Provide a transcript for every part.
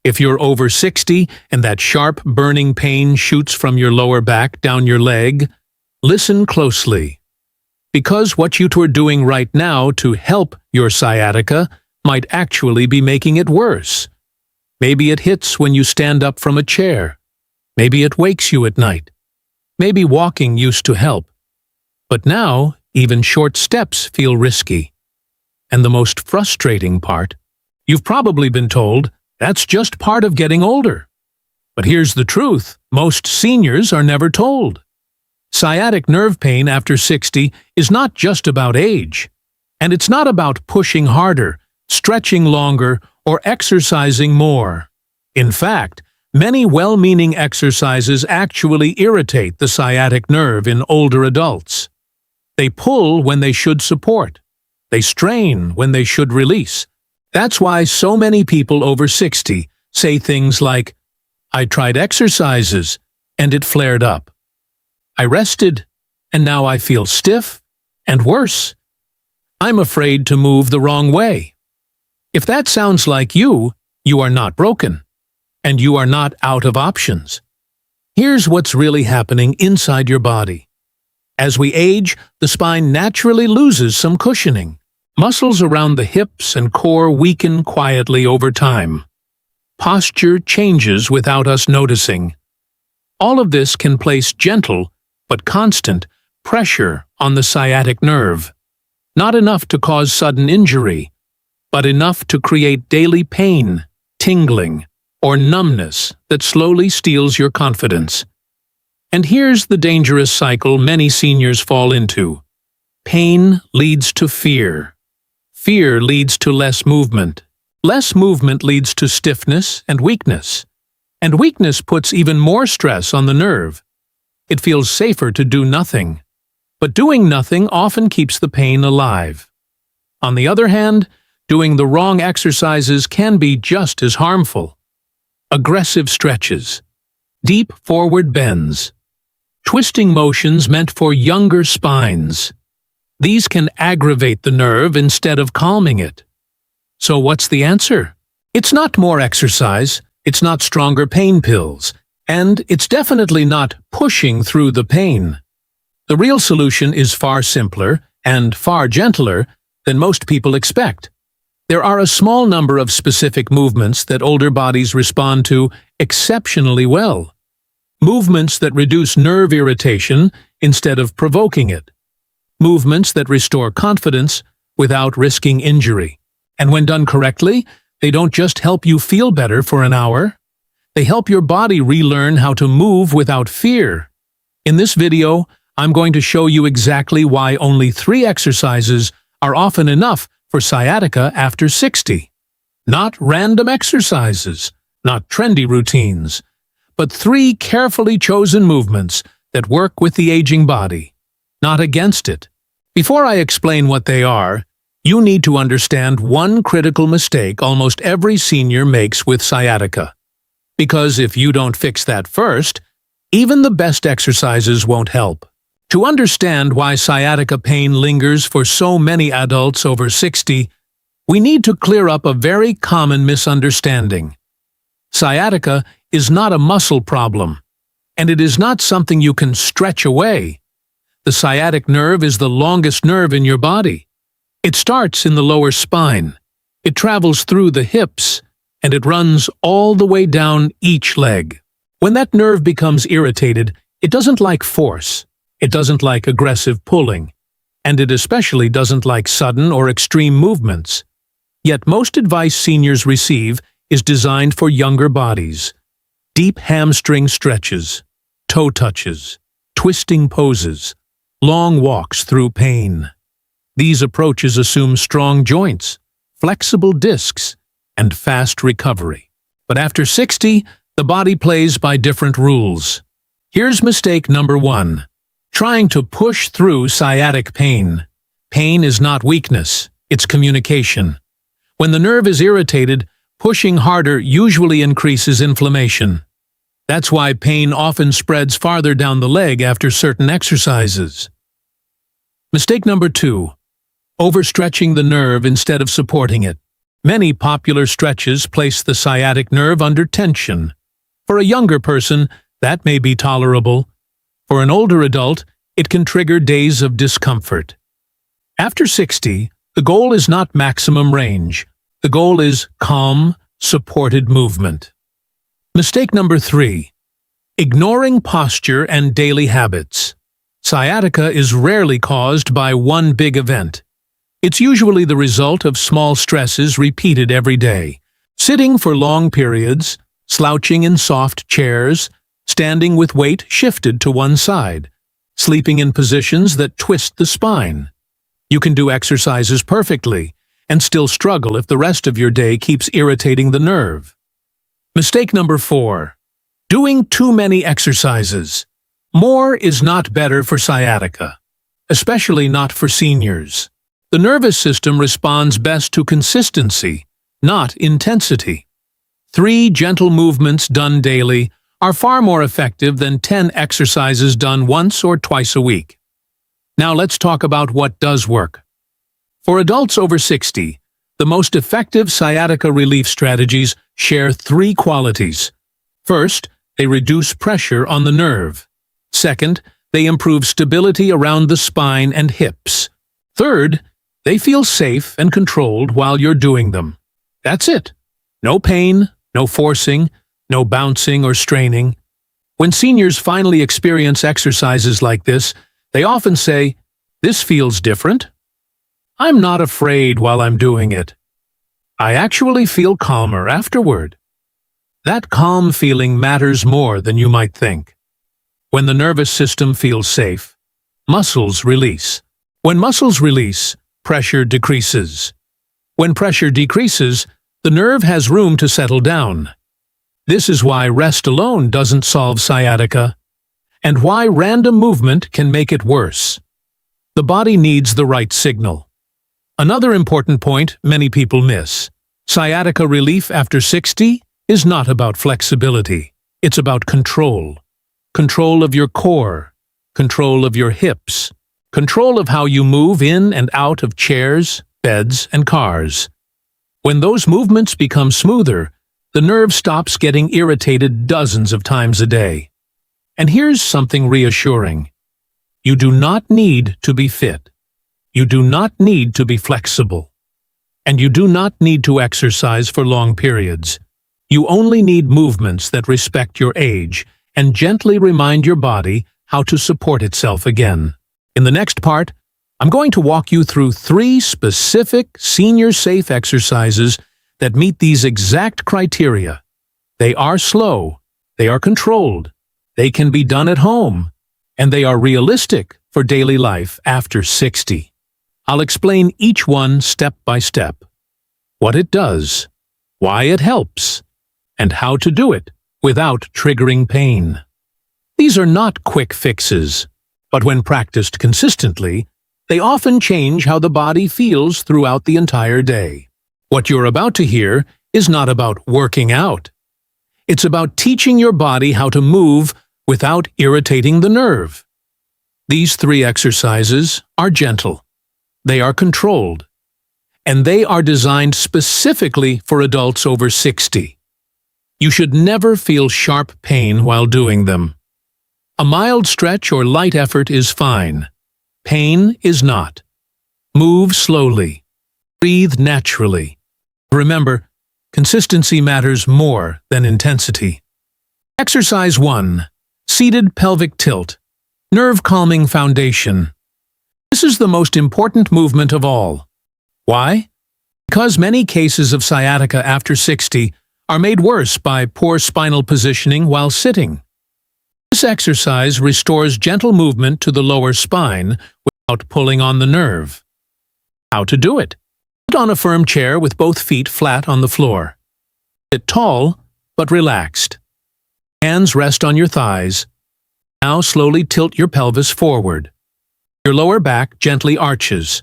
If you're over 60 and that sharp, burning pain shoots from your lower back down your leg, listen closely. Because what you're doing right now to help your sciatica might actually be making it worse. Maybe it hits when you stand up from a chair. Maybe it wakes you at night. Maybe walking used to help. But now, even short steps feel risky. And the most frustrating part, you've probably been told, that's just part of getting older. But here's the truth, most seniors are never told. Sciatic nerve pain after 60 is not just about age. And it's not about pushing harder, stretching longer, or exercising more. In fact, many well-meaning exercises actually irritate the sciatic nerve in older adults. They pull when they should support. They strain when they should release. That's why so many people over 60 say things like, "I tried exercises, and it flared up. I rested, and now I feel stiff, and worse. I'm afraid to move the wrong way." If that sounds like you are not broken, and you are not out of options. Here's what's really happening inside your body. As we age, the spine naturally loses some cushioning. Muscles around the hips and core weaken quietly over time. Posture changes without us noticing. All of this can place gentle, but constant, pressure on the sciatic nerve. Not enough to cause sudden injury, but enough to create daily pain, tingling, or numbness that slowly steals your confidence. And here's the dangerous cycle many seniors fall into. Pain leads to fear. Fear leads to less movement. Less movement leads to stiffness and weakness. And weakness puts even more stress on the nerve. It feels safer to do nothing. But doing nothing often keeps the pain alive. On the other hand, doing the wrong exercises can be just as harmful. Aggressive stretches, deep forward bends, twisting motions meant for younger spines. These can aggravate the nerve instead of calming it. So what's the answer? It's not more exercise, it's not stronger pain pills, and it's definitely not pushing through the pain. The real solution is far simpler and far gentler than most people expect. There are a small number of specific movements that older bodies respond to exceptionally well. Movements that reduce nerve irritation instead of provoking it. Movements that restore confidence without risking injury. And when done correctly, they don't just help you feel better for an hour. They help your body relearn how to move without fear. In this video, I'm going to show you exactly why only 3 exercises are often enough for sciatica after 60. Not random exercises, not trendy routines, but 3 carefully chosen movements that work with the aging body, not against it. Before I explain what they are, you need to understand one critical mistake almost every senior makes with sciatica. Because if you don't fix that first, even the best exercises won't help. To understand why sciatica pain lingers for so many adults over 60, we need to clear up a very common misunderstanding. Sciatica is not a muscle problem, and it is not something you can stretch away. The sciatic nerve is the longest nerve in your body. It starts in the lower spine. It travels through the hips, and it runs all the way down each leg. When that nerve becomes irritated, it doesn't like force. It doesn't like aggressive pulling, and it especially doesn't like sudden or extreme movements. Yet most advice seniors receive is designed for younger bodies. Deep hamstring stretches, toe touches, twisting poses, long walks through pain. These approaches assume strong joints, flexible discs, and fast recovery. But after 60, the body plays by different rules. Here's mistake number 1. Trying to push through sciatic pain. Pain is not weakness, it's communication. When the nerve is irritated, pushing harder usually increases inflammation. That's why pain often spreads farther down the leg after certain exercises. Mistake number 2. Overstretching the nerve instead of supporting it. Many popular stretches place the sciatic nerve under tension. For a younger person, that may be tolerable. For an older adult, it can trigger days of discomfort. After 60, the goal is not maximum range. The goal is calm, supported movement. Mistake number 3. Ignoring posture and daily habits. Sciatica is rarely caused by one big event. It's usually the result of small stresses repeated every day. Sitting for long periods, slouching in soft chairs, standing with weight shifted to one side, sleeping in positions that twist the spine. You can do exercises perfectly and still struggle if the rest of your day keeps irritating the nerve. Mistake number 4. Doing too many exercises. More is not better for sciatica, especially not for seniors. The nervous system responds best to consistency, not intensity. 3 gentle movements done daily are far more effective than 10 exercises done once or twice a week. Now let's talk about what does work. For adults over 60, the most effective sciatica relief strategies share 3 qualities. First, they reduce pressure on the nerve. Second, they improve stability around the spine and hips. Third, they feel safe and controlled while you're doing them. That's it. No pain, no forcing, no bouncing or straining. When seniors finally experience exercises like this, they often say, "This feels different. I'm not afraid while I'm doing it. I actually feel calmer afterward." That calm feeling matters more than you might think. When the nervous system feels safe, muscles release. When muscles release, pressure decreases. When pressure decreases, the nerve has room to settle down. This is why rest alone doesn't solve sciatica, and why random movement can make it worse. The body needs the right signal. Another important point many people miss. Sciatica relief after 60 is not about flexibility. It's about control. Control of your core, control of your hips, control of how you move in and out of chairs, beds, and cars. When those movements become smoother, the nerve stops getting irritated dozens of times a day. And here's something reassuring. You do not need to be fit. You do not need to be flexible. And you do not need to exercise for long periods. You only need movements that respect your age and gently remind your body how to support itself again. In the next part, I'm going to walk you through 3 specific senior-safe exercises that meet these exact criteria. They are slow, they are controlled, they can be done at home, and they are realistic for daily life after 60. I'll explain each one step by step. What it does, why it helps, and how to do it without triggering pain. These are not quick fixes, but when practiced consistently, they often change how the body feels throughout the entire day. What you're about to hear is not about working out. It's about teaching your body how to move without irritating the nerve. These 3 exercises are gentle. They are controlled. And they are designed specifically for adults over 60. You should never feel sharp pain while doing them. A mild stretch or light effort is fine. Pain is not. Move slowly. Breathe naturally. Remember, consistency matters more than intensity. Exercise 1. Seated pelvic tilt. Nerve calming foundation. This is the most important movement of all. Why? Because many cases of sciatica after 60 are made worse by poor spinal positioning while sitting. This exercise restores gentle movement to the lower spine without pulling on the nerve. How to do it? Sit on a firm chair with both feet flat on the floor. Sit tall, but relaxed. Hands rest on your thighs. Now slowly tilt your pelvis forward. Your lower back gently arches.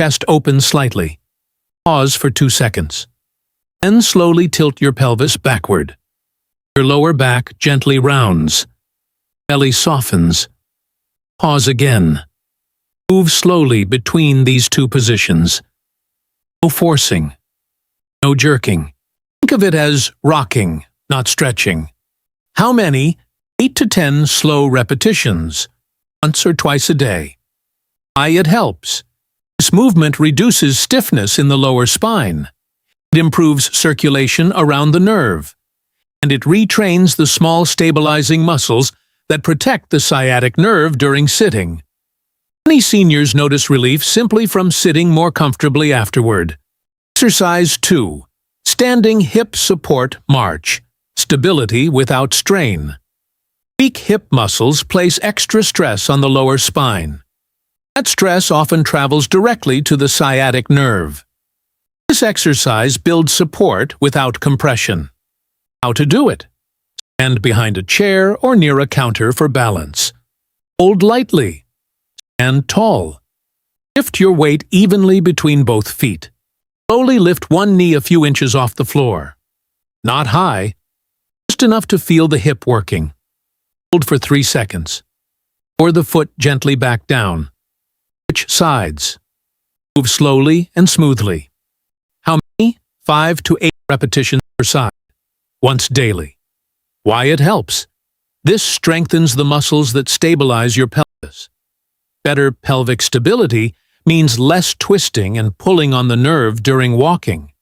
Chest opens slightly. Pause for 2 seconds. Then slowly tilt your pelvis backward. Your lower back gently rounds. Belly softens. Pause again. Move slowly between these 2 positions. No forcing. no jerking. Think of it as rocking, not stretching. How many? 8 to 10 slow repetitions, once or twice a day. Why it helps. This movement reduces stiffness in the lower spine. It improves circulation around the nerve, and it retrains the small stabilizing muscles that protect the sciatic nerve during sitting. Many seniors notice relief simply from sitting more comfortably afterward. Exercise 2. Standing hip support march. Stability without strain. Weak hip muscles place extra stress on the lower spine. That stress often travels directly to the sciatic nerve. This exercise builds support without compression. How to do it? Stand behind a chair or near a counter for balance. Hold lightly. Stand tall. Shift your weight evenly between both feet. Slowly lift one knee a few inches off the floor. Not high, just enough to feel the hip working. Hold for 3 seconds. Or the foot gently back down. Switch sides. Move slowly and smoothly. How many? 5 to 8 repetitions per side. Once daily. Why it helps. This strengthens the muscles that stabilize your pelvis. Better pelvic stability means less twisting and pulling on the nerve during walking.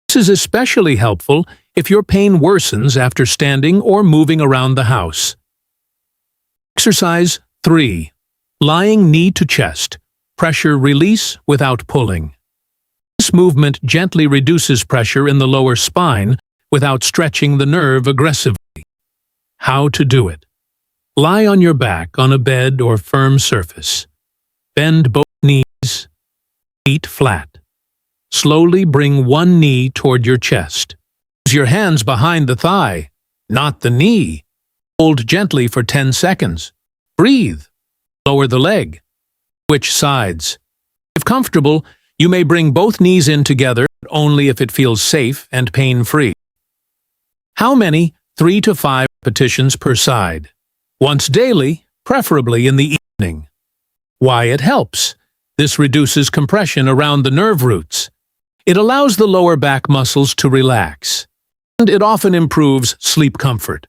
This is especially helpful if your pain worsens after standing or moving around the house. Exercise 3. Lying knee to chest. Pressure release without pulling. This movement gently reduces pressure in the lower spine without stretching the nerve aggressively. How to do it. Lie on your back on a bed or firm surface. Bend both knees, feet flat. Slowly bring one knee toward your chest. Use your hands behind the thigh, not the knee. Hold gently for 10 seconds. Breathe. Lower the leg. Switch sides. If comfortable, you may bring both knees in together, but only if it feels safe and pain-free. How many? 3 to 5 repetitions per side. Once daily, preferably in the evening. Why it helps. This reduces compression around the nerve roots. It allows the lower back muscles to relax. And it often improves sleep comfort.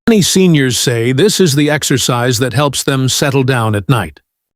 Many seniors say this is the exercise that helps them settle down at night.